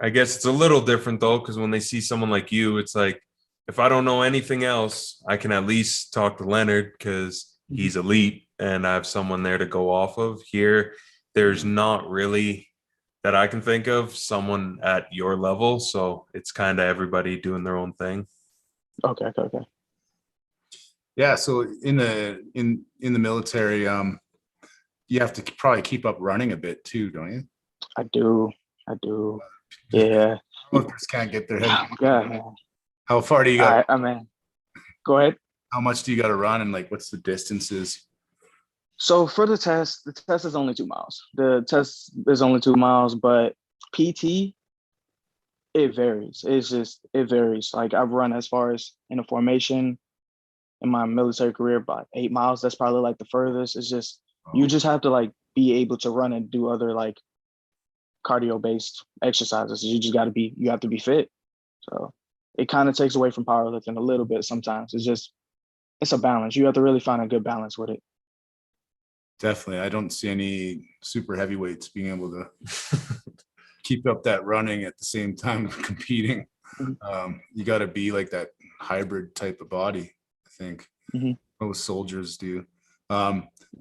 I guess it's a little different though, because when they see someone like you, it's like, if I don't know anything else, I can at least talk to Lenard because he's elite and I have someone there to go off of. Here, there's not really that I can think of, someone at your level. So it's kind of everybody doing their own thing. Okay. Yeah. So in the military, you have to probably keep up running a bit too, don't you? I do. Yeah. Powerlifters can't get their head. Yeah, man. How far do you got? I mean, go ahead. How much do you got to run, and like, what's the distances? So for the test is only 2 miles. The test is only 2 miles, but PT, it varies. It varies. Like I've run as far as in a formation in my military career, about 8 miles. That's probably like the furthest. It's just, you just have to like be able to run and do other like cardio based exercises. You have to be fit. So it kind of takes away from powerlifting a little bit sometimes. It's a balance. You have to really find a good balance with it. Definitely. I don't see any super heavyweights being able to keep up that running at the same time competing. You got to be like that hybrid type of body, I think. Most soldiers do.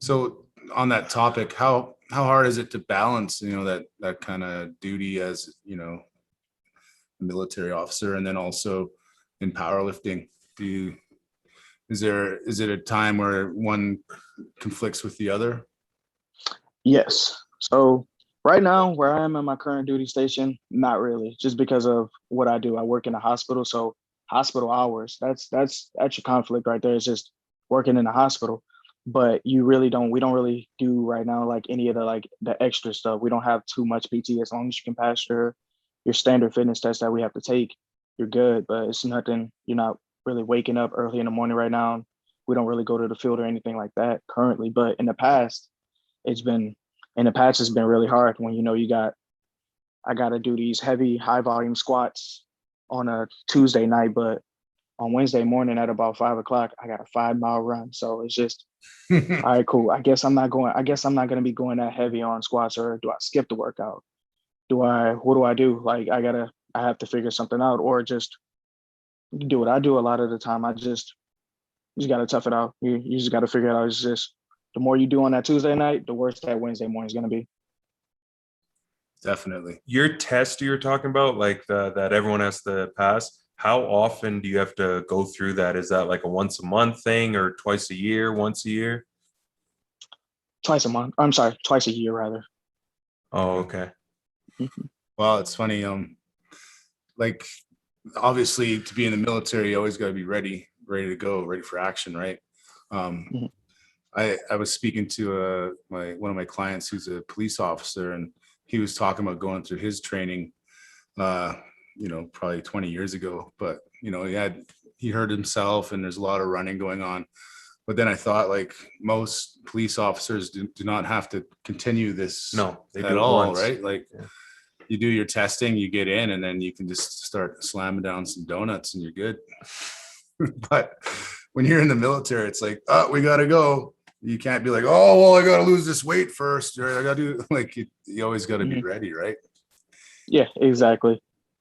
So on that topic, how hard is it to balance, that kind of duty as, a military officer, and then also in powerlifting? Is it a time where one conflicts with the other? Yes. So right now, where I am in my current duty station, not really, just because of what I do. I work in a hospital, so hospital hours, that's your conflict right there. It's just working in a hospital. But we don't really do right now like any of the extra stuff. We don't have too much PT. As long as you can pass your standard fitness test that we have to take, you're good. But it's nothing, you're not really waking up early in the morning right now. We don't really go to the field or anything like that currently. But in the past, it's been really hard when I got to do these heavy, high volume squats on a Tuesday night, but on Wednesday morning at about 5 o'clock, I got a 5 mile run. So it's just, all right, cool. I guess I'm not going to be going that heavy on squats, or do I skip the workout? What do I do? Like, I have to figure something out, or just do what I do a lot of the time. You just got to tough it out. You just got to figure it out. It's just, the more you do on that Tuesday night, the worse that Wednesday morning is going to be. Definitely. Your test you're talking about, like that everyone has to pass, how often do you have to go through that? Is that like a once a month thing, or twice a year, once a year? Twice a month. I'm sorry, twice a year rather. Oh, okay. Well, it's funny. Like, obviously, to be in the military, you always got to be ready to go, ready for action, right? I was speaking to one of my clients who's a police officer, and he was talking about going through his training, probably 20 years ago. But he hurt himself, and there's a lot of running going on. But then I thought, like, most police officers do not have to continue this. No, they at do it all, once. right? Like, you do your testing, you get in, and then you can just start slamming down some donuts, and you're good. But when you're in the military, it's like, oh, we gotta go. You can't be like, oh, well, I gotta lose this weight first, or I gotta do, like, you always gotta be ready, right? Yeah, exactly.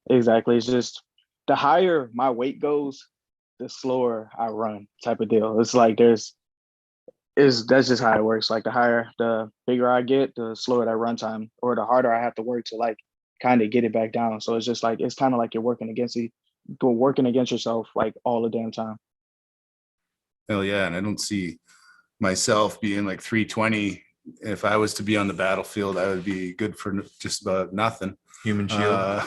It's just, the higher my weight goes, the slower I run, type of deal. It's like that's just how it works. Like, the bigger I get, the slower that run time, or the harder I have to work to like kind of get it back down. So it's just like, it's kind of like you're working against yourself like all the damn time. Hell yeah. And I don't see myself being like 320. If I was to be on the battlefield, I would be good for just about nothing. Human shield.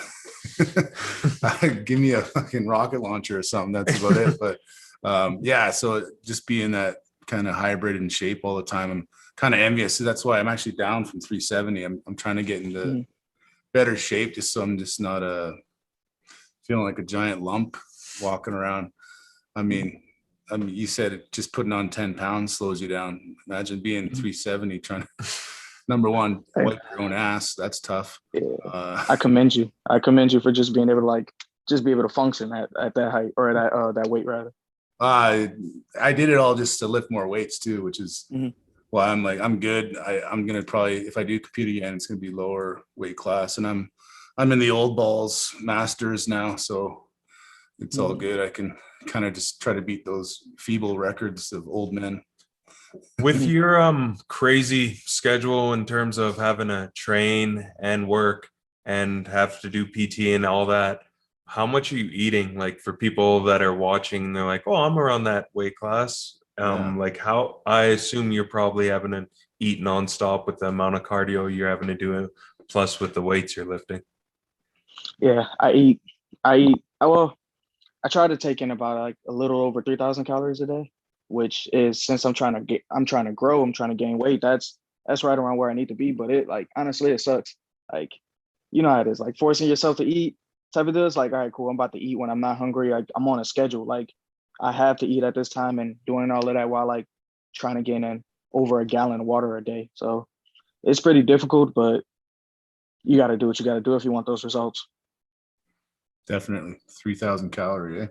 Give me a fucking rocket launcher or something. That's about it. But so just being that kind of hybrid in shape all the time, I'm kind of envious. So that's why I'm actually down from 370. I'm trying to get into better shape, just so I'm just not feeling like a giant lump walking around. I mean, you said it, just putting on 10 pounds slows you down. Imagine being 370 trying to, number one, wipe your own ass. That's tough. I commend you for just being able to function at that height, or that weight rather. I did it all just to lift more weights too, which is why I'm like, I'm good. I'm gonna probably, if I do compete again, it's gonna be lower weight class, and I'm in the old balls masters now, so it's all good. I can kind of just try to beat those feeble records of old men. With your crazy schedule in terms of having to train and work and have to do PT and all that, how much are you eating? Like for people that are watching, they're like, "Oh, I'm around that weight class." Yeah. Like how I assume you're probably having to eat nonstop with the amount of cardio you're having to do, plus with the weights you're lifting. Yeah, I try to take in about like a little over 3,000 calories a day, which is, since I'm trying to grow, I'm trying to gain weight. That's right around where I need to be. But it, like, honestly, it sucks. Like, you know how it is, like forcing yourself to eat type of deal. It's like, all right, cool. I'm about to eat when I'm not hungry. Like, I'm on a schedule. Like, I have to eat at this time, and doing all of that while like trying to gain in over a gallon of water a day. So it's pretty difficult, but you got to do what you got to do if you want those results. Definitely 3,000 calorie. Eh?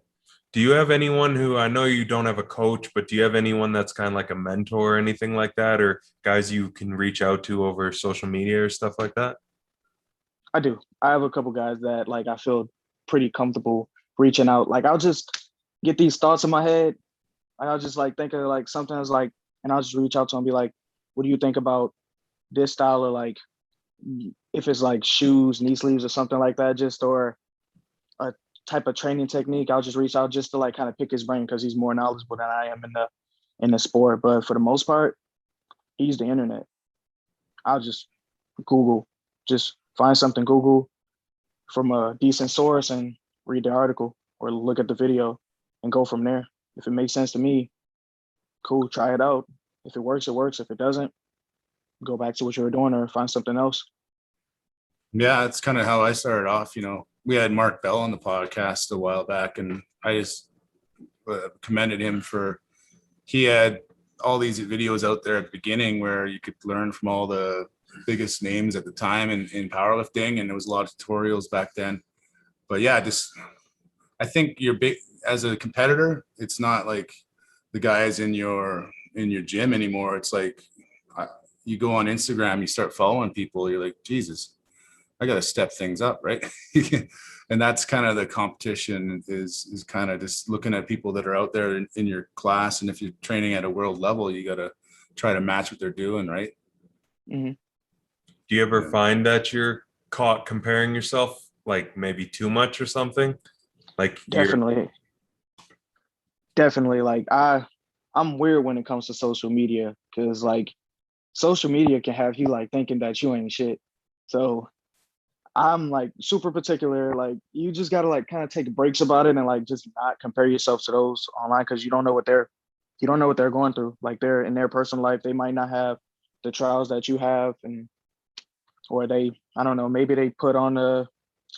Do you have anyone who, I know you don't have a coach, but do you have anyone that's kind of like a mentor or anything like that, or guys you can reach out to over social media or stuff like that? I do. I have a couple guys that like I feel pretty comfortable reaching out. Like, I'll just get these thoughts in my head. I'll just like think of like sometimes like, and I'll just reach out to them and be like, what do you think about this style of like, if it's like shoes, knee sleeves or something like that, just, or a type of training technique. I'll just reach out just to like kind of pick his brain because he's more knowledgeable than I am in the sport. But for the most part, he's the internet. I'll just Google, just find something, Google from a decent source and read the article or look at the video and go from there. If it makes sense to me, cool, try it out. If it works, it works. If it doesn't, go back to what you were doing or find something else. Yeah, that's kind of how I started off. You know, we had Mark Bell on the podcast a while back, and I just commended him for, he had all these videos out there at the beginning where you could learn from all the biggest names at the time in powerlifting, and there was a lot of tutorials back then. But yeah, just I think you're big as a competitor. It's not like the guys in your gym anymore. It's like you go on Instagram, you start following people, you're like, Jesus, I got to step things up, right? And that's kind of the competition, is kind of just looking at people that are out there in your class. And if you're training at a world level, you got to try to match what they're doing, right? Mm-hmm. Do you ever find that you're caught comparing yourself, like maybe too much or something? Like Definitely. Like, I'm weird when it comes to social media, because like social media can have you like thinking that you ain't shit. So I'm like super particular. Like, you just gotta like kind of take breaks about it and like just not compare yourself to those online, because you don't know what they're going through. Like, they're in their personal life, they might not have the trials that you have, and or they, I don't know, maybe they put on a,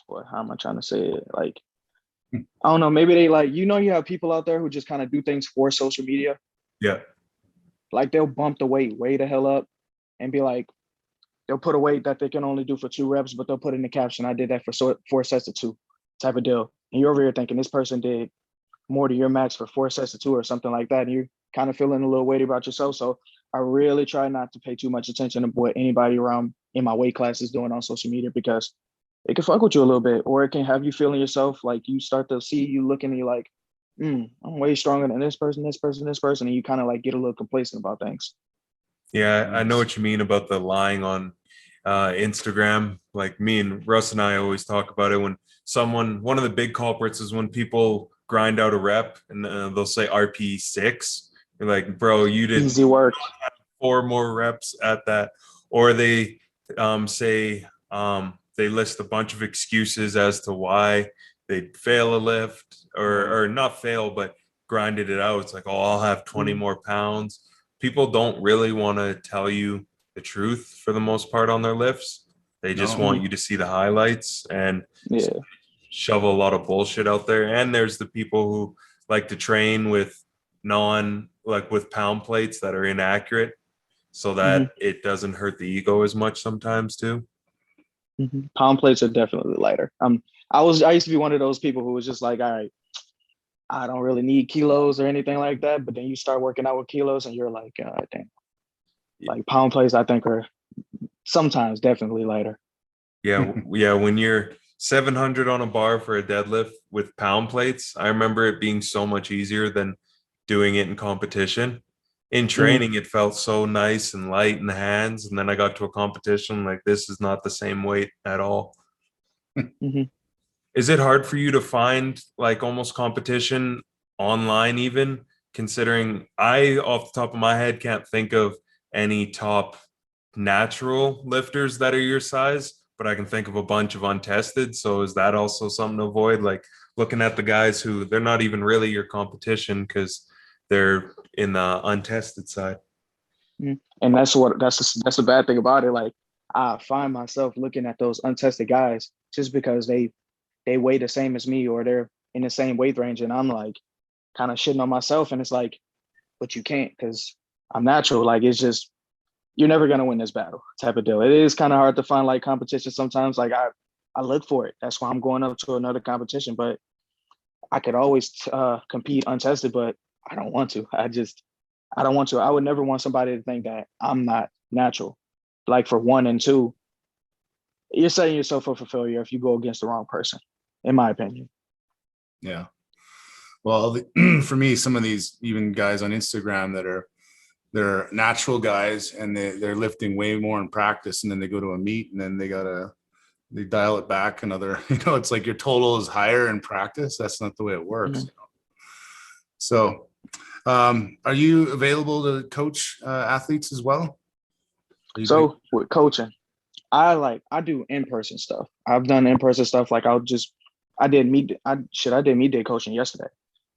what, how am I trying to say it? Like, I don't know, maybe they like, you know, you have people out there who just kind of do things for social media. yeah. Like, they'll bump the weight way the hell up and be like, they'll put a weight that they can only do for 2 reps, but they'll put in the caption, I did that for 4 sets of 2 type of deal. And you're over here thinking this person did more to your max for 4 sets of 2 or something like that. And you're kind of feeling a little weighty about yourself. So I really try not to pay too much attention to what anybody around in my weight class is doing on social media, because it can fuck with you a little bit, or it can have you feeling yourself like you start to see you looking and you're like, I'm way stronger than this person, this person, this person. And you kind of like get a little complacent about things. Yeah, I know what you mean about the lying on Instagram. Like me and Russ and I always talk about it when one of the big culprits is when people grind out a rep and they'll say RP6. You're like, bro, you did Easy work. 4 more reps at that. Or they say they list a bunch of excuses as to why they'd fail a lift or not fail, but grinded it out. It's like, oh, I'll have 20 more pounds. People don't really want to tell you the truth for the most part on their lifts. They just want you to see the highlights and Yeah. shove a lot of bullshit out there. And there's the people who like to train with with pound plates that are inaccurate so that it doesn't hurt the ego as much sometimes too. Pound plates are definitely lighter. I used to be one of those people who was just like, all right, I don't really need kilos or anything like that. But then you start working out with kilos and you're like, God damn. Like, pound plates, I think, are sometimes definitely lighter. Yeah. Yeah. When you're 700 on a bar for a deadlift with pound plates, I remember it being so much easier than doing it in competition. in training, it felt so nice and light in the hands. And then I got to a competition, like, this is not the same weight at all. Mm-hmm. Is it hard for you to find like almost competition online, even considering I, off the top of my head, can't think of any top natural lifters that are your size, but I can think of a bunch of untested. So is that also something to avoid? Like looking at the guys who they're not even really your competition because they're in the untested side. And that's the bad thing about it. Like I find myself looking at those untested guys just because they weigh the same as me or they're in the same weight range, and I'm like kind of shitting on myself. And it's like, but you can't because I'm natural. Like it's just you're never gonna win this battle type of deal. It is kind of hard to find like competition sometimes. Like I look for it. That's why I'm going up to another competition. But I could always compete untested, but I don't want to. I don't want to. I would never want somebody to think that I'm not natural. Like for one and two, you're setting yourself up for failure if you go against the wrong person, in my opinion. Yeah. Well, for me, some of these even guys on Instagram that they're natural guys and they're lifting way more in practice, and then they go to a meet and then they dial it back another, it's like your total is higher in practice. That's not the way it works. Mm-hmm. So are you available to coach athletes as well? So with coaching, I do in-person stuff. I've done in-person stuff. Like I did meet day coaching yesterday,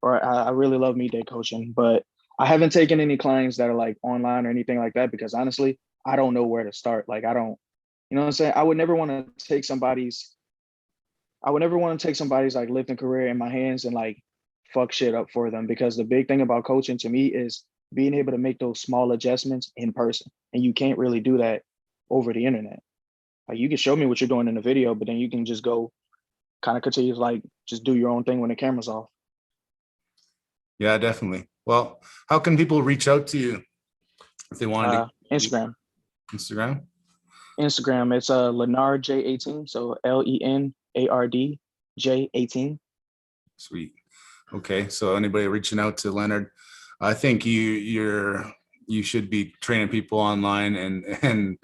or I really love meet day coaching, but I haven't taken any clients that are like online or anything like that, because honestly, I don't know where to start. Like I don't, you know what I'm saying? I would never want to take somebody's like lifting career in my hands and like fuck shit up for them, because the big thing about coaching to me is being able to make those small adjustments in person. And you can't really do that over the internet. Like you can show me what you're doing in the video, but then you can just go kind of continue to like just do your own thing when the camera's off. Yeah, definitely. Well, how can people reach out to you if they wanted to? Instagram. It's Lenard J18. So LENARD J18. Sweet. Okay. So anybody reaching out to Lenard, I think you should be training people online, and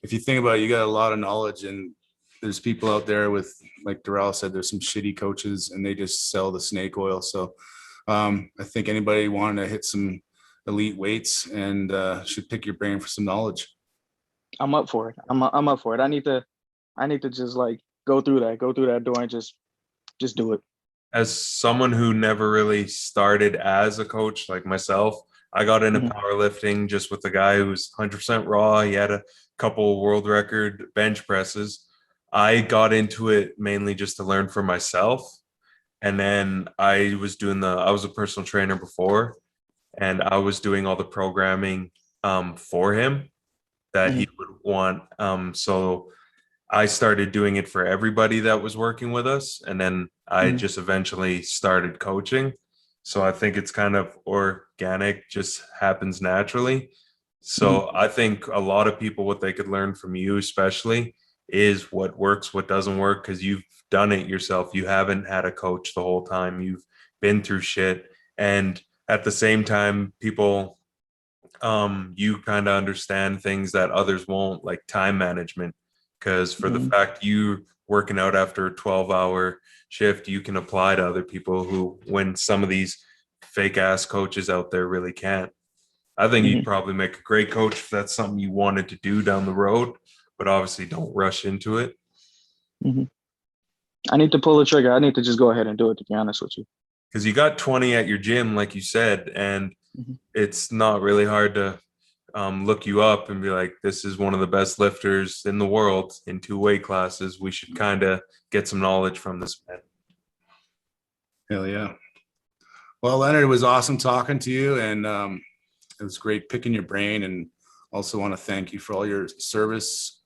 if you think about it, you got a lot of knowledge, and there's people out there with, like Darrell said, there's some shitty coaches and they just sell the snake oil. So I think anybody wanting to hit some elite weights and should pick your brain for some knowledge. I'm up for it. I'm up for it. I need to just like go through that door and just do it. As someone who never really started as a coach like myself, I got into powerlifting just with a guy who was 100% raw. He had a couple world record bench presses. I got into it mainly just to learn for myself. And then I was a personal trainer before, and I was doing all the programming for him that he would want. So I started doing it for everybody that was working with us. And then I just eventually started coaching. So I think it's kind of organic, just happens naturally. So I think a lot of people, what they could learn from you, especially, is what works, what doesn't work, because you've done it yourself. You haven't had a coach the whole time. You've been through shit. And at the same time, people, you kind of understand things that others won't, like time management. Because for the fact you working out after a 12-hour shift, you can apply to other people who, when some of these fake ass coaches out there really can't. I think you'd probably make a great coach if that's something you wanted to do down the road, but obviously don't rush into it. I need to pull the trigger. I need to just go ahead and do it, to be honest with you. Because you got 20 at your gym, like you said, and it's not really hard to look you up and be like, this is one of the best lifters in the world in 2 weight classes. We should kind of get some knowledge from this man. Hell yeah. Well, Lenard, it was awesome talking to you, and it was great picking your brain, and also want to thank you for all your service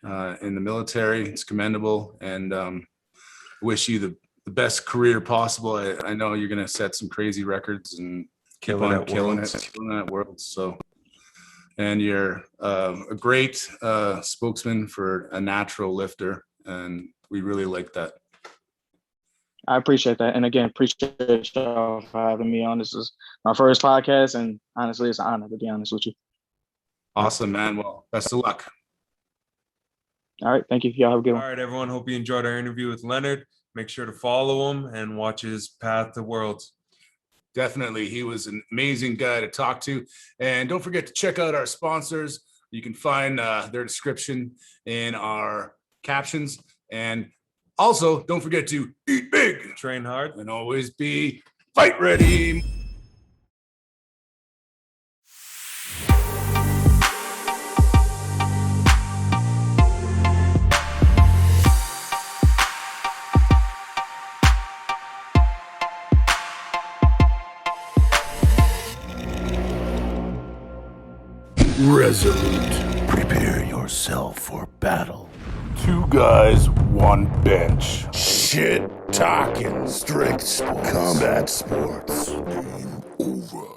in the military. It's commendable, and wish you the best career possible. I know you're going to set some crazy records and keep on killing it world. So, and you're a great spokesman for a natural lifter, and we really like that. I appreciate that. And again, appreciate y'all for having me on. This is my first podcast, and honestly, it's an honor to be honest with you. Awesome, man. Well, best of luck. All right. Thank you. Y'all have a good one. All right, everyone. Hope you enjoyed our interview with Lenard. Make sure to follow him and watch his path to Worlds. Definitely. He was an amazing guy to talk to. And don't forget to check out our sponsors. You can find their description in our captions. And also, don't forget to eat big, Train hard, and always be fight ready. Resolute. Prepare yourself for battle. 2 guys, 1 bench. Shit talking. Strict sports. Combat sports. Game over.